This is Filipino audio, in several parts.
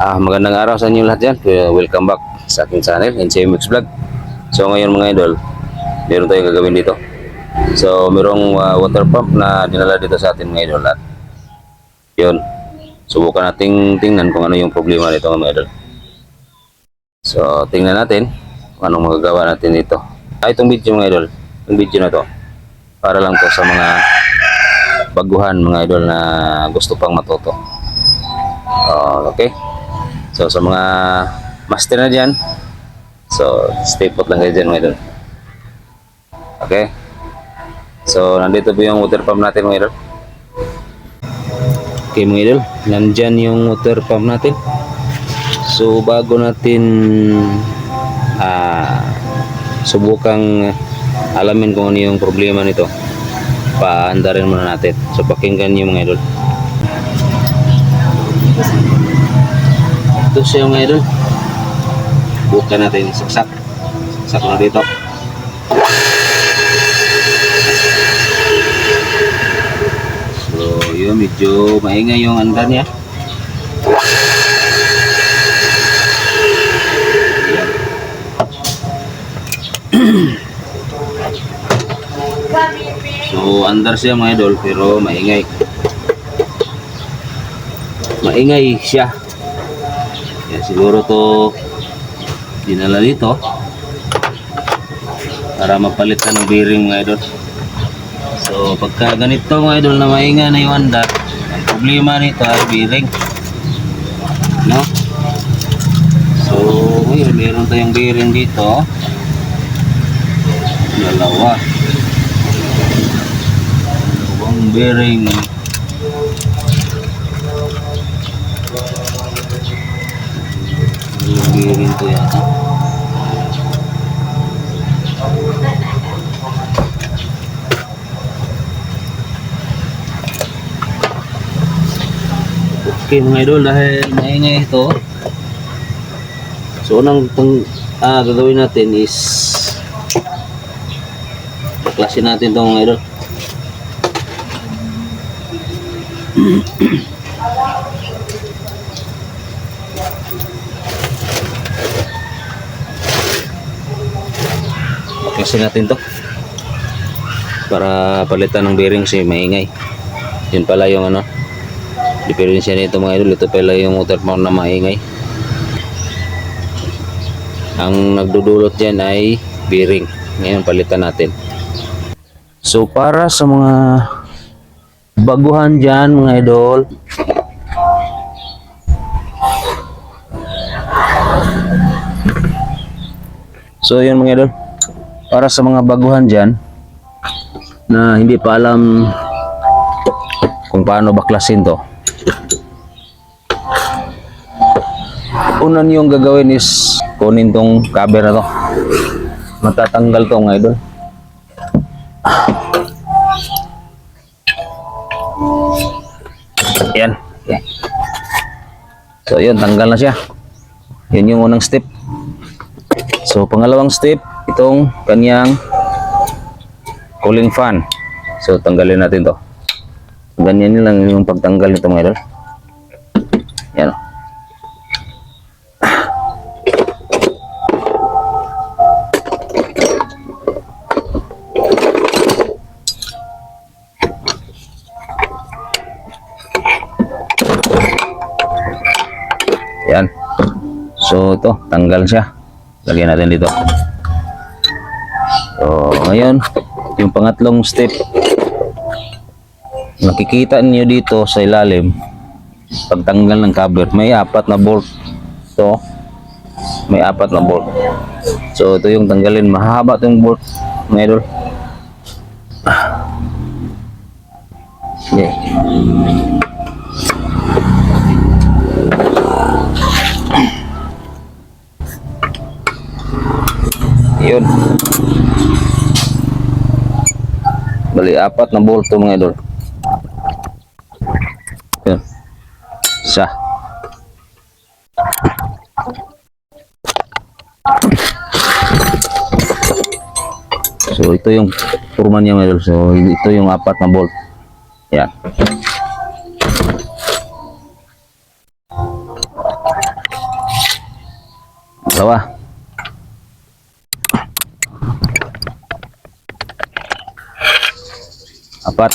Magandang araw sa inyo lahat dyan. Welcome back sa aking channel, NCMX Vlog. So ngayon mga idol, meron tayong gagawin dito. So merong water pump na dinala dito sa atin mga idol. At yun, subukan nating tingnan kung ano yung problema nito mga idol. So tingnan natin kung anong magagawa natin dito. Itong video mga idol, itong video na to, para lang to sa mga baguhan mga idol na gusto pang matuto. Okay. So sa mga master na dyan, so stay put lang kayo dyan mga idol. Okay. So nandito po yung water pump natin mga idol. Okay mga idol, nandyan yung water pump natin. So bago natin subukang alamin kung ano yung problema nito, paandarin muna natin. So pakinggan nyo mga idol. Ito siya mga idol. Bukan natin saksak na dito. So yun, medyo maingay yung andar niya. So andar siya mga idol, pero maingay siya. Kaya siguro to dinala dito para mapalitan ng bearing mga idol. So pagka ganito mga idol na maingay na yung andar, ang problema nito ay bearing, no? So ngayon meron tayong bearing dito, dalawang bearing. Bearing to yata. Okay mga idol, dahil maingay ito, so unang gagawin natin is baklasin natin ito mga idol. Baklasin natin to para palitan ng bearing si maingay. Yun pala yung diferensya nito mga idol. Ito pala yung water pump na maingay. Ang nagdudulot dyan ay bearing. Ngayon palitan natin. So para sa mga baguhan dyan mga idol, so yun mga idol, para sa mga baguhan dyan na hindi pa alam kung paano baklasin to, unan yung gagawin is kunin tong cover na to. Matatanggal to mga idol. Yan. Okay. So yun, tanggal na siya. Yun yung unang step. So pangalawang step, itong kanyang cooling fan. So tanggalin natin to. Ganyan lang yung pagtanggal nito mga idol. Yan o. Yan. So ito, tanggal siya. Lagyan natin dito. So ngayon, yung pangatlong step, nakikita niyo dito sa ilalim, pagtanggal ng cover, may 4 na bolt. So may 4 na bolt. So ito yung tanggalin. Mahaba itong bolt mga idol. Okay. Yun. Bali 4 na bolt mga idol. Yun. Isa. So ito yung turman niya mga idol. So ito yung 4 na bolt. Yan. Dalawa. Apat.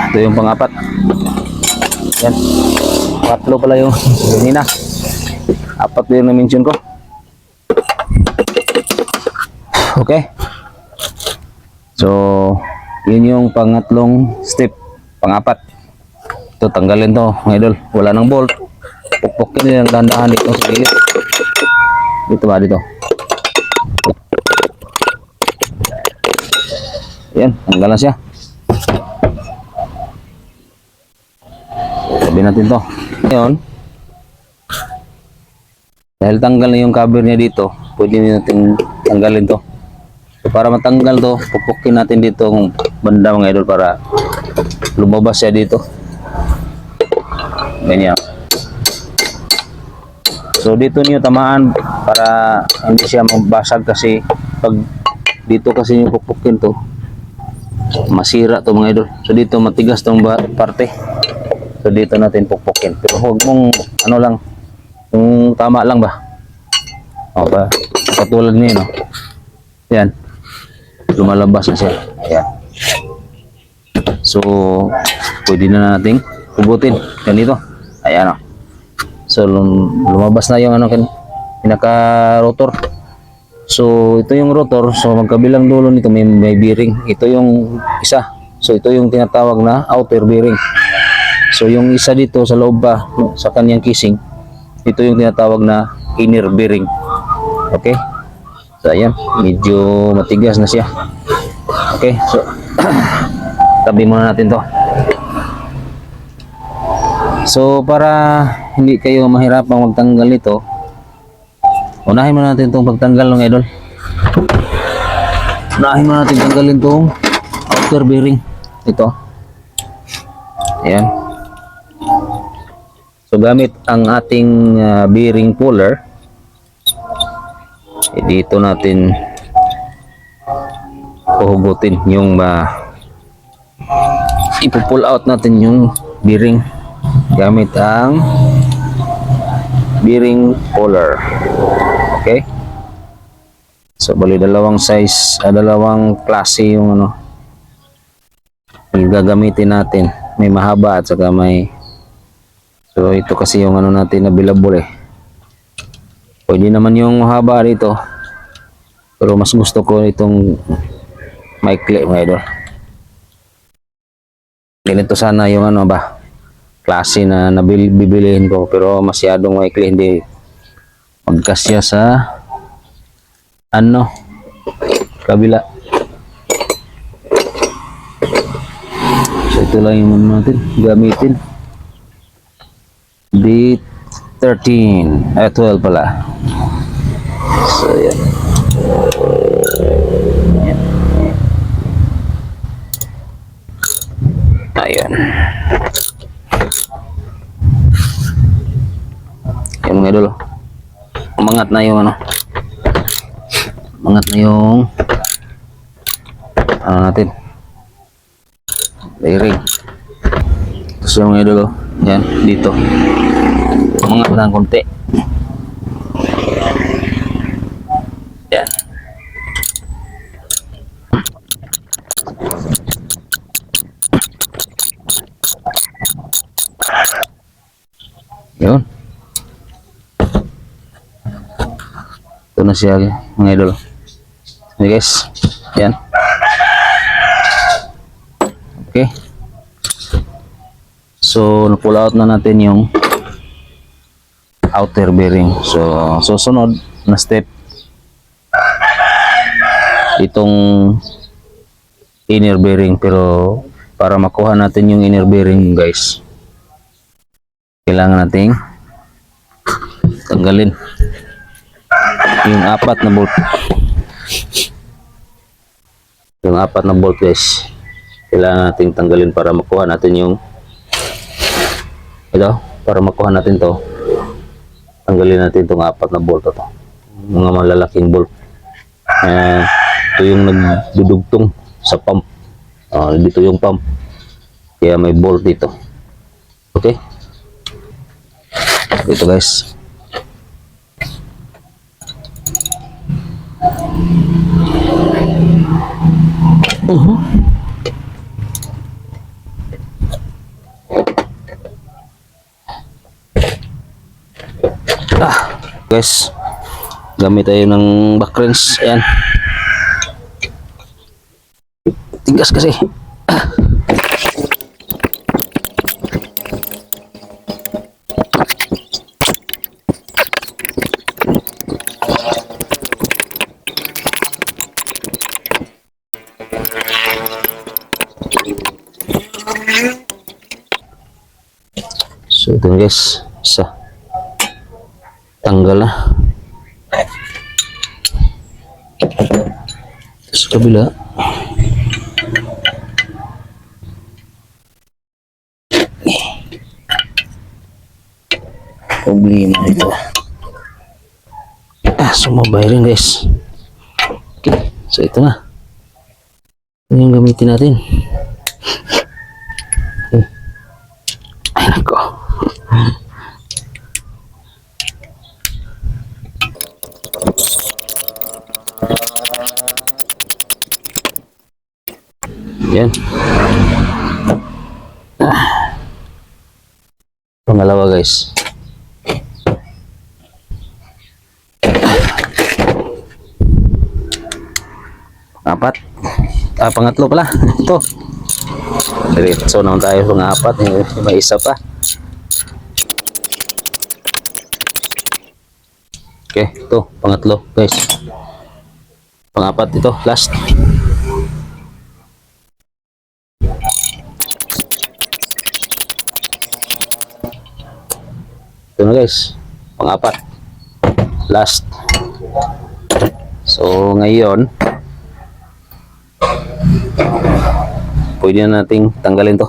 Ito yung pang-apat. Yan. Tatlo pala yung kanina. Apat din yung na-mention ko. Okay. So, yun yung pangatlong step. Pang-apat. Ito, tanggalin to, mga idol. Wala nang bolt. Pukpukin nyo yung dahan-dahan dito sa gilid. Dito ba? Dito. Yan, tanggal na siya. Sabi natin to. Ngayon, dahil tanggal na yung cover niya dito, pwede natin tanggalin to. So, para matanggal to, pupukin natin dito ang banda, mga idol, para lumabas siya dito. Ganyan. So dito niyo tamaan para hindi siya mabasag, kasi pag dito kasi yung pupukin to, masira to, mga idol. So dito matigas tong parte. So dito natin pupukin. Pero huwag mong ano lang, yung tama lang ba? O ba? Katulad niyo, no? Yan. Lumalabas na siya. Ayan. So pwede na nating hugutin. Ganito. Ayan, o. So lumabas na yung ano, pinaka-rotor. So ito yung rotor. So magkabilang dulo nito may bearing. Ito yung isa. So ito yung tinatawag na outer bearing. So yung isa dito sa loob pa, sa kanyang casing, ito yung tinatawag na inner bearing. Okay? So ayan, medyo matigas na siya. Okay, so tabi muna natin to. So para hindi kayo mahirapang magtanggal ito, unahin muna natin itong pagtanggal, ng idol. Unahin muna natin tanggalin itong outer bearing. Ito. Ayan. So gamit ang ating bearing puller, dito natin puhugutin yung ipo-pull out natin yung bearing gamit ang bearing puller. Okay? So bali dalawang size, dalawang klase yung ano yung gagamitin natin. May mahaba at saka may, so ito kasi yung ano natin available eh. Pwede naman yung mahaba dito, pero mas gusto ko itong maikli, mga idol. Ganito sana yung ano ba, klase na bibilihin ko, pero masyadong maikli, hindi magkasya sa ano kabila. So ito lang yung ano natin gamitin. D13 12 pala. So yan. Ayan. Yung mga idol, umangat na yung ano, umangat na yung ano natin, bearing. So yung mga idol, yan, dito umangat na ng konti. Yan. Yun. Ito na siya, mga idol. Okay guys, yan. Okay. So na-pull out na natin yung outer bearing. So susunod na step, itong inner bearing. Pero para makuha natin yung inner bearing, guys, kailangan nating tanggalin yung apat na bolt. Yung apat na bolt, guys, kailangan nating tanggalin para makuha natin yung ito. Para makuha natin to, tanggalin natin itong apat na bolt. Ito, mga malalaking bolt. Ito yung nagdudugtong sa pump. Dito yung pump. Kaya may bolt dito. Okay? Ito guys. Guys, gamit tayo ng back wrench. Ayan. Tigas kasi. So ito na guys, isa tanggal na. Sa kabila problema ito. Sumabay rin guys. Okay, so ito na. Ito yung gamitin natin. Ay nako. Yan. Pangalawa guys. Apat. Pangatlo pala. Ito. Diretso naman tayo sa apat. May isa pa. Okay, ito. Pangatlo guys. Pangapat ito. Last. Ito na guys. Pangapat. Last. So ngayon pwede na nating tanggalin to.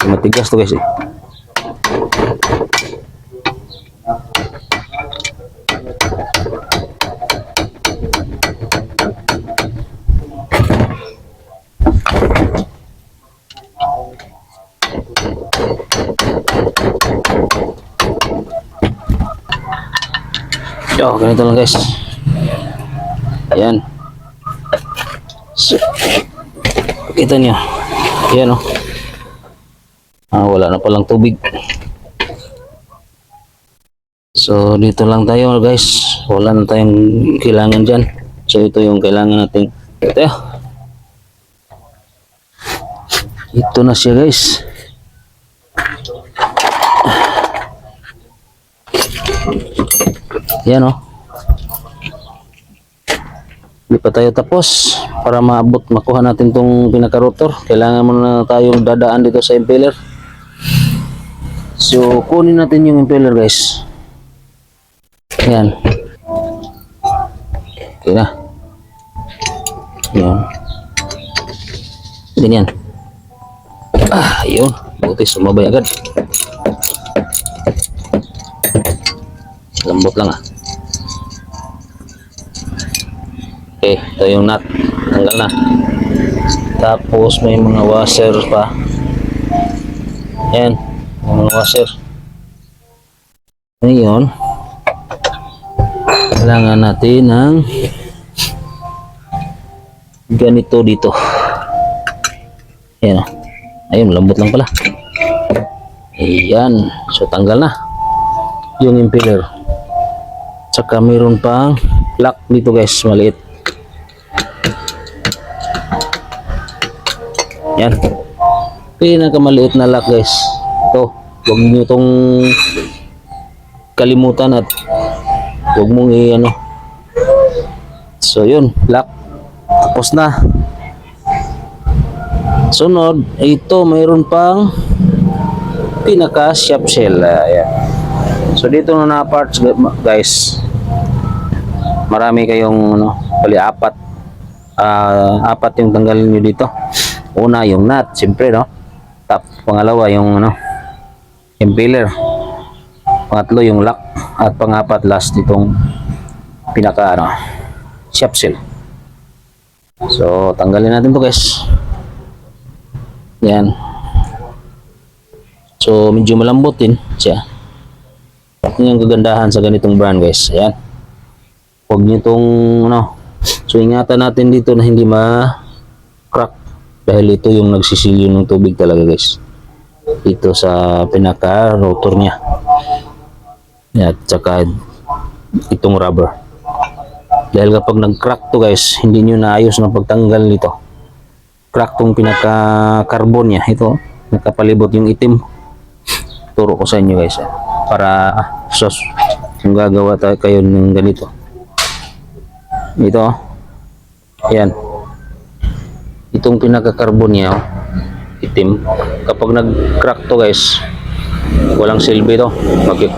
Matigas to guys eh. So, ganito lang guys. Ayan. So, kita niyo. Ayan o. Wala na palang tubig. So, dito lang tayo guys. Wala na tayong kailangan dyan. So, ito yung kailangan natin. Ito. Ito na siya guys. Yan o. Hindi pa tayo tapos. Para maabot, makuha natin tong pinaka-rotor. Kailangan muna tayong dadaan dito sa impeller. So, kunin natin yung impeller guys. Yan. Okay na. Yan. Ganyan. Yun. Buti sumabay agad. Lambot lang ah. Okay, ito yung nut. Tanggal na. Tapos may mga washer pa. Yan. May mga washer. Ngayon, kailangan natin ng ganito dito. Yan. Ayun, lambot lang pala. Ayan. So, tanggal na yung impeller. Saka mayroon pang lock dito guys, maliit. Yan. Pinakamaliit na lock guys. Ito, huwag nyo itong kalimutan at huwag mong i-ano. So yun, lock. Tapos na. Sunod, ito mayroon pang pinaka shop shell. Ayan. So dito na parts guys. Marami kayong bali apat. Apat yung tanggalin niyo dito. Una yung nut, siyempre no. Pangalawa yung impeller. Pangatlo yung lock at pangapat last itong pinaka shop seal. So tanggalin natin to guys. Yan. So medyo malambot din siya. Yan yung kagandahan sa ganitong brand guys. Ayan. Huwag nyo itong so ingatan natin dito na hindi ma-crack dahil ito yung nagsisilyo ng tubig talaga guys. Dito sa pinaka rotor niya. At saka itong rubber. Dahil kapag nag-crack to guys, hindi nyo naayos ng pagtanggal nito. Crack tong pinaka-carbon niya. Ito, nakapalibot yung itim. Turo ko sa inyo guys. Para kung gagawa tayo kayo ng ganito. Ito, ayan. Itong pinaka-carbon niya, itim. Kapag nag-crack to guys, walang silbi to.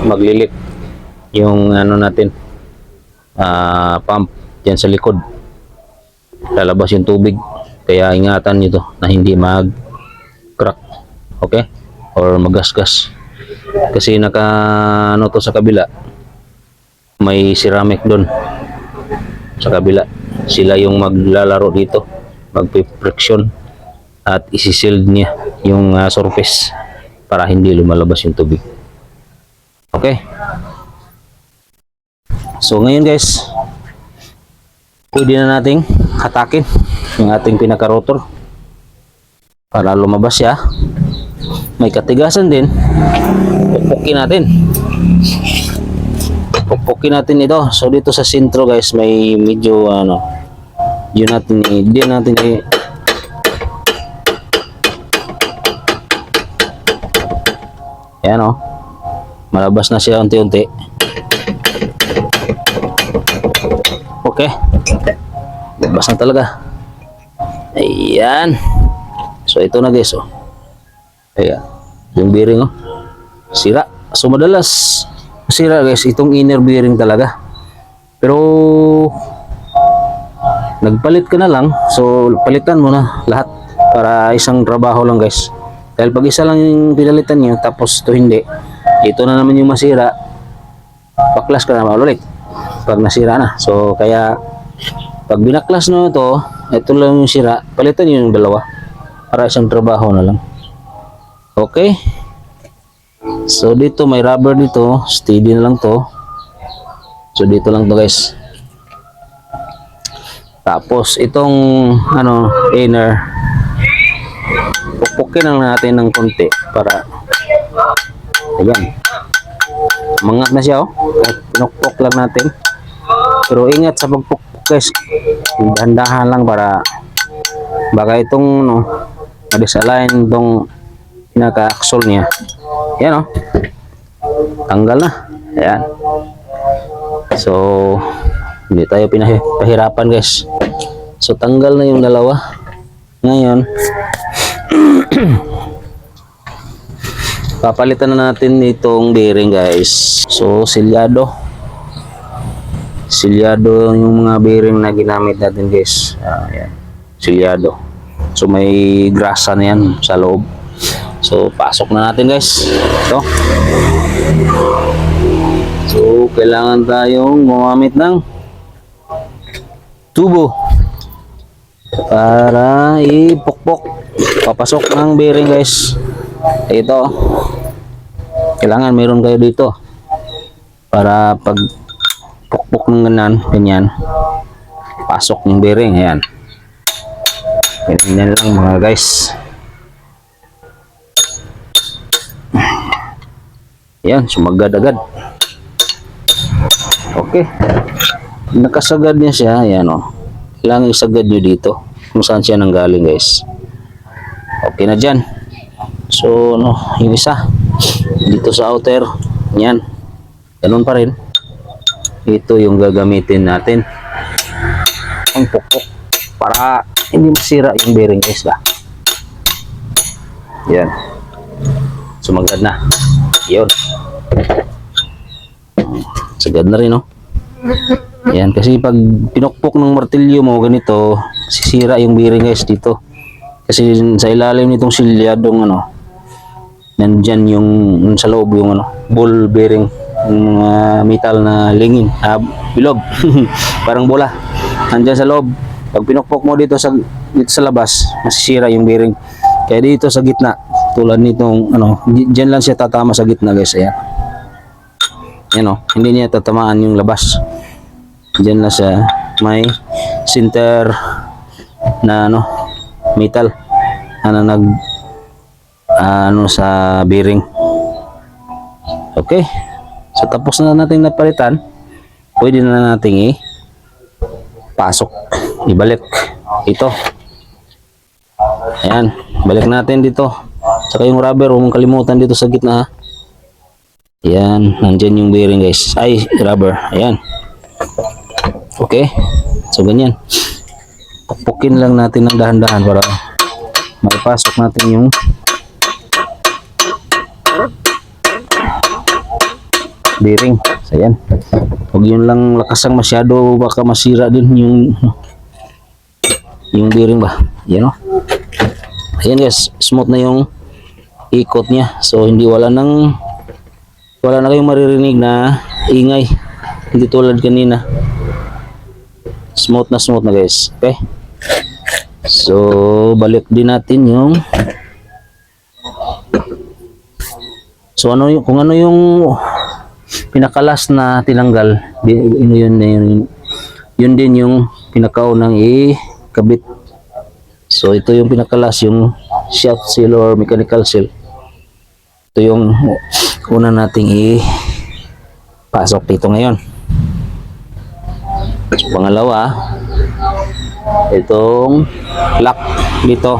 Maglilik yung natin. Pump dyan sa likod, lalabas yung tubig, kaya ingatan nyo to na hindi mag crack, okay, or magasgas kasi naka to sa kabila, may ceramic doon sa kabila, sila yung maglalaro dito, magpe-friction at isi-sealed niya yung surface para hindi lumalabas yung tubig. Okay. So ngayon guys, pwede na nating hatakin yung ating pinaka-rotor para lumabas siya. May katigasan din. Pukpukin natin. Pukpukin natin ito. So dito sa sentro guys, may medyo yun natin yan malabas na siya unti-unti. Okay. Labas na talaga. Ayan. So ito na guys Ayan. Yung bearing sira. So madalas sira guys itong inner bearing talaga. Pero nagpalit ka na lang. So palitan mo na lahat para isang trabaho lang guys. Dahil pag isa lang yung pinalitan nyo tapos ito hindi, ito na naman yung masira, baklas ka na ulit pag nasira na. So kaya pag binaklas na ito lang yung sira, palitan nyo yung dalawa para isang trabaho na lang. Okay, so dito may rubber dito, steady na lang to. So dito lang to guys. Tapos itong inner, pukpukin lang natin ng konti para ayan, mangat na siya kahit pinukpok lang natin. Pero ingat sa pagpukpok guys, dahan-dahan lang para baka itong ma-disalign itong pinaka-axle niya. Yan tanggal na. Ayan. So hindi tayo pahirapan guys. So tanggal na yung dalawa. Ngayon papalitan na natin itong bearing guys. So silyado yung mga bearing na ginamit natin guys. Ayan. Silyado. So may grasa na yan sa loob. So pasok na natin guys. Ito. So kailangan tayong gumamit ng tubo para ipukpok papasok ng bearing guys. Ito kailangan meron kayo dito para pag pukpok ng ganyan pasok yung bearing. Ayan, ganyan lang mga guys. Ayan, sumagad agad. Okay, nakasagad niya siya. Ayan kailangan isagad nyo dito kung saan siya nanggaling guys. Okay na dyan. So yung isa dito sa outer, yan ganun pa rin. Ito yung gagamitin natin ang pukpok para hindi masira yung bearing guys yan, sumagad na. Yun, sagad na rin yan, kasi pag pinukpok ng martilyo mo ganito, sisira yung bearing guys dito. Kasi sa ilalim nitong silyadong nandyan yung sa loob yung ball bearing, yung metal na lingin, bilog. Parang bola. Andyan sa loob. Pag pinukpok mo dito sa labas, masisira yung bearing. Kaya dito sa gitna, tulad nitong diyan lang siya tatama sa gitna, guys. Ayan. Yan o, hindi niya tatamaan yung labas. Diyan lang siya may center na metal na sa bearing. Okay. So tapos na natin napalitan, pwede na nating pasok, ibalik ito. Ayan, balik natin dito. Saka yung rubber, huwag mong kalimutan dito sa gitna. Ayan, nandyan yung bearing, guys. Ay, rubber. Ayan. Okay. So ganyan. Pupukin lang natin ng dahan-dahan para maipasok natin yung bearing. So ayan. Huwag yun lang lakasang masyado, baka masira din yung bearing ba. Ayan o. Ayan guys, smooth na yung ikot niya. So hindi wala na kayong maririnig na ingay. Hindi tulad kanina. Smooth na guys. Okay. So balik din natin yung kung ano yung pinakalas na tinanggal, yun din yung pinakaunang ikabit. So ito yung pinakalas, yung shaft seal or mechanical seal. Ito yung una nating ipasok dito ngayon. So, pangalawa, itong lock dito.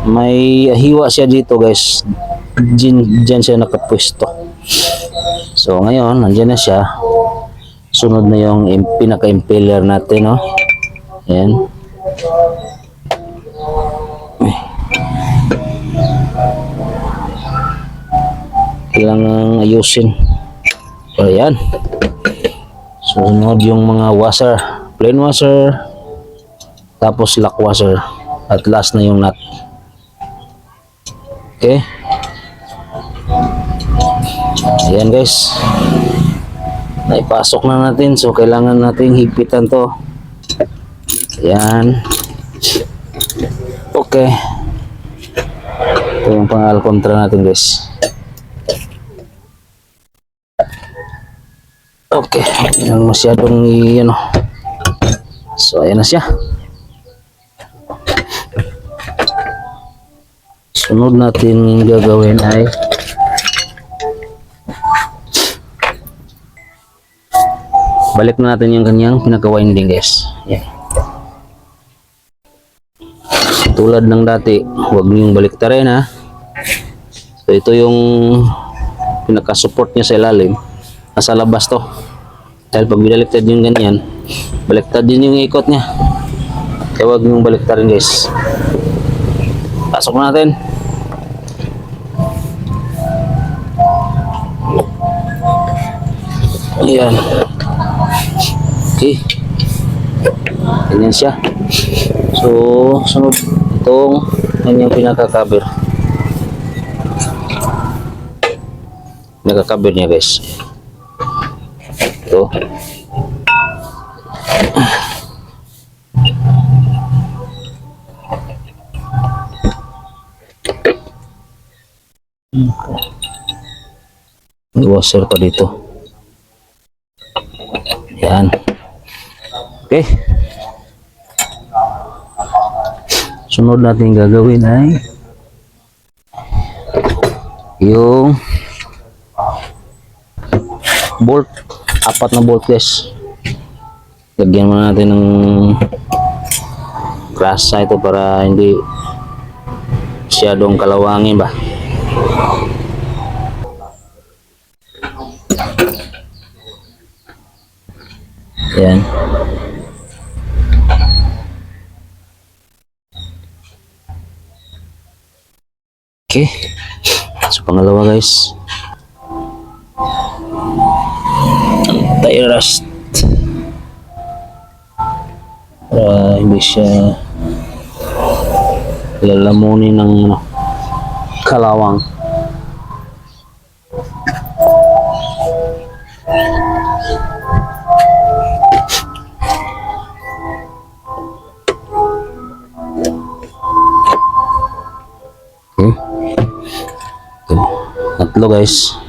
May hiwa siya dito guys. Diyan siya nakapwesto. So ngayon, nandiyan na siya. Sunod na yung pinaka-impeller natin, no? Ayan. Kailangan ayusin. So, ayan. Sunod yung mga washer. Plain washer. Tapos lock washer. At last na yung nut. Okay. Ayan guys. Naipasok na natin. So, kailangan natin higpitan to. Ayan. Okay. Ito yung pang-alcontra natin guys. Okay. Yan masyadong So, ayan na siya. Sunod natin gagawin ay balik na natin yung kanyang pinaka-winding guys. Yan. Tulad ng dati, huwag niyong baliktarin ha. So ito yung pinaka-support niya sa ilalim. Nasa labas to. Dahil pag binaliktad yung ganyan, baliktad din yung ikot niya. Kaya huwag niyong baliktarin guys. Pasok natin. Ayan. Okay. Ganyan siya. So, sunod itong kanyang pinaka-cover. Pinaka-cover niya guys. Ito. May washer pa dito. Yan. Okay. Sunod natin gagawin ay yung bolt. 4 na bolt guys. Lagyan muna natin ng grasa ito para hindi masyadong kalawangin ba. Yan. Okay. So pangalawa guys, tie rust para hindi siya lalamunin ng kalawang. pangatlo guys.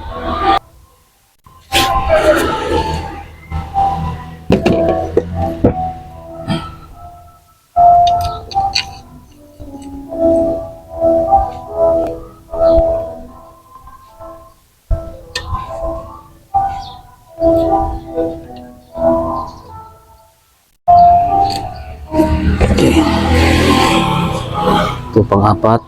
Okay. Ito pang-apat.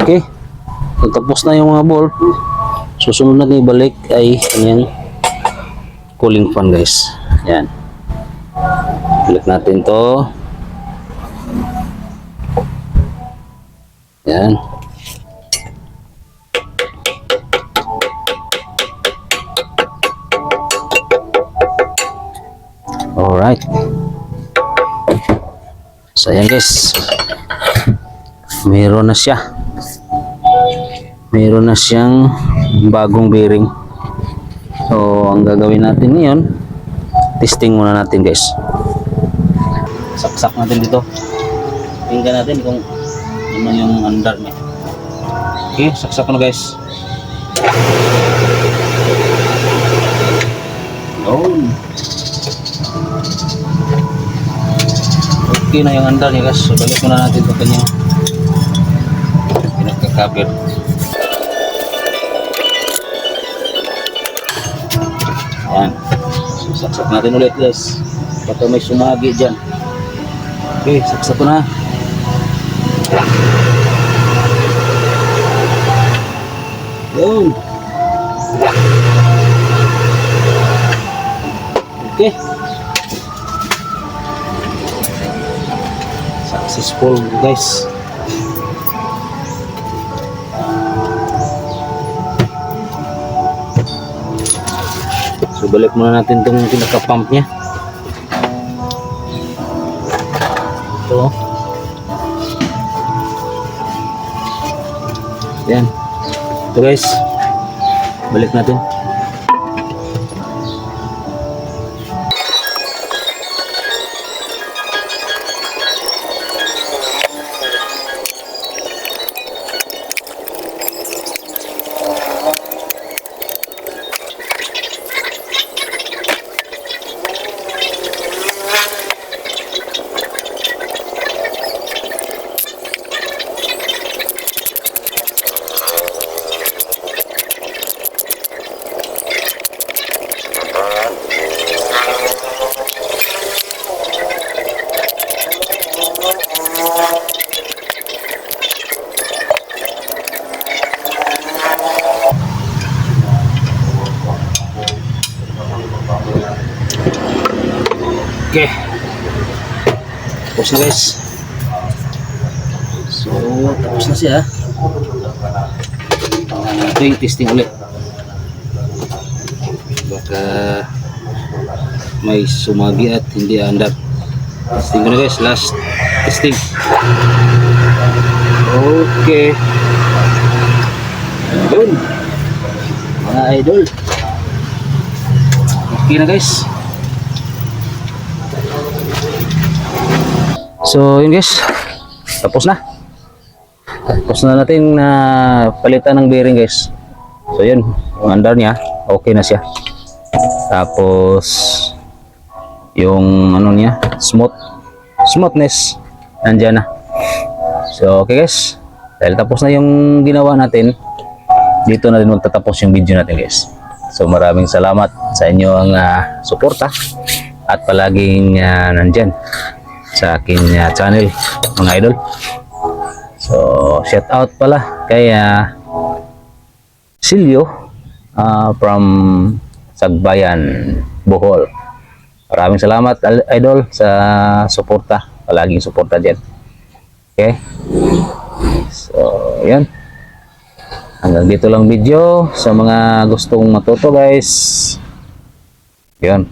Okay. Tapos na yung mga ball. Susunod natin ibalik ay yung cooling fan guys. Yan. Balik natin to. Yan. Alright. So yan guys. Meron na siya. Meron na siyang bagong bearing. So ang gagawin natin ngayon, testing muna natin guys. Saksak natin dito. Tingnan natin kung ano yung under niya. Okay, saksak na guys. Yun. Okay na yung under niya guys. So balik muna natin ito kanyang pinagkakabit. Ayan. So, saksak natin ulit guys. Baka may sumagi dyan. Okay, saksak ko na. Yun. Okay. Successful guys. So balik muna natin itong pinaka-pump nya. Ito. Yan. Ito guys. Balik natin. Okay. Tapos na guys. So, tapos na siya. Ito yung testing ulit. Baka may sumagi at hindi andar. Testing ko na guys. Last testing. Okay. Yun. Mga idol. Okay na guys. So yun guys, tapos na natin na palitan ng bearing guys. So yun, yung under niya okay na siya. Tapos yung ano niya, smoothness nandiyan na. So okay guys, dahil tapos na yung ginawa natin, dito na din magtatapos yung video natin guys. So maraming salamat sa inyo ang suporta at palaging nandyan sa aking channel mga idol. So shout out pala kay Silvio from Sagbayan, Bohol. Maraming salamat idol sa suporta, palaging suporta dyan. Okay, so yan, hanggang dito lang video. Sa mga gustong matuto guys, yun,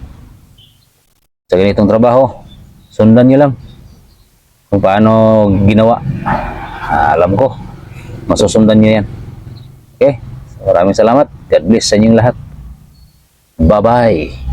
sa ganitong trabaho, sundan nyo lang kung paano ginawa. Alam ko masusundan nyo yan. Okay, so, maraming salamat. God bless sa inyong lahat. Bye bye.